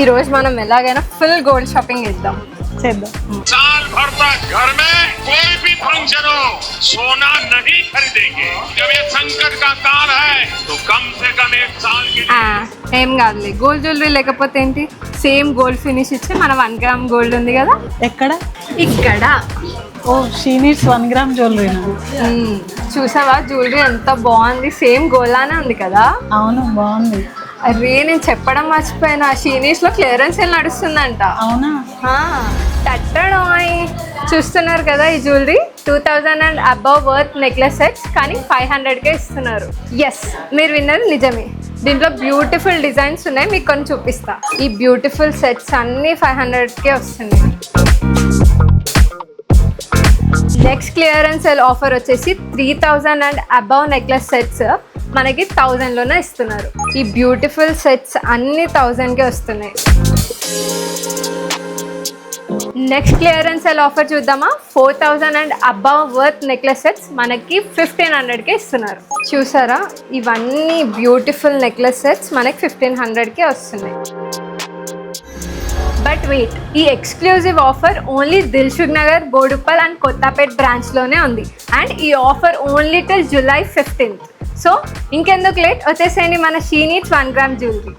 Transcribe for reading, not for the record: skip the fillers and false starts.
ఈ రోజు మనం ఎలాగైనా ఫుల్ గోల్డ్ షాపింగ్ చేద్దాం. साल भर तक घर में कोई भी फंक्शन हो सोना नहीं खरीदेंगे. जब ये संकट का काल है तो कम से कम एक साल के लिए ఏం కాదులే, గోల్డ్ జ్యువెలరీ లేకపోతే ఏంటి, సేమ్ గోల్డ్ ఫినిష్ ఇచ్చి మన 1 గ్రామ్ గోల్డ్ ఉంది కదా ఎక్కడ? ఇక్కడ. Oh she needs 1 gram jewellery. చూసావా జ్యువెలరీ ఎంత బాగుంది, సేమ్ గోల్డ్ లానే ఉంది కదా. అవును బాగుంది. అరే నేను చెప్పడం మర్చిపోయినా, షీనీస్ లో క్లియరెన్స్ సేల్ నడుస్తుందంట. అవునా? తట్టడాయ్ చూస్తున్నారు కదా, ఈ jewellery 2000 and above worth necklace sets కానీ 500కే ఇస్తున్నారు. ఎస్, మీరు విన్నది నిజమే. దీంట్లో బ్యూటిఫుల్ డిజైన్స్ ఉన్నాయి, మీకు కొన్ని చూపిస్తా. ఈ బ్యూటిఫుల్ సెట్స్ అన్నీ 500కే వస్తున్నాయి. నెక్స్ట్ క్లియరెన్స్ సేల్ ఆఫర్ వచ్చేసి 3000 అండ్ అబవ్ నెక్లెస్ సెట్స్ మనకి 1000లోనే ఇస్తున్నారు. ఈ బ్యూటిఫుల్ సెట్స్ అన్ని 1000కే వస్తున్నాయి. నెక్స్ట్ క్లియరెన్స్ సేల్ ఆఫర్ చూద్దామా. 4000 and above worth necklace sets మనకి 1500కే ఇస్తున్నారు. చూసారా, ఇవన్నీ బ్యూటిఫుల్ నెక్లెస్ సెట్స్ మనకి 1500కే వస్తున్నాయి. బట్ వెయిట్, ఈ exclusive offer only Dilsukhnagar, Boduppal and Kothapet బ్రాంచ్లోనే ఉంది. అండ్ ఈ offer only till July 15th. So ఇంకెందుకు లేట్, వచ్చేసేయండి మన షీ నీడ్స్ 1 గ్రామ్ జ్యువెలరీ.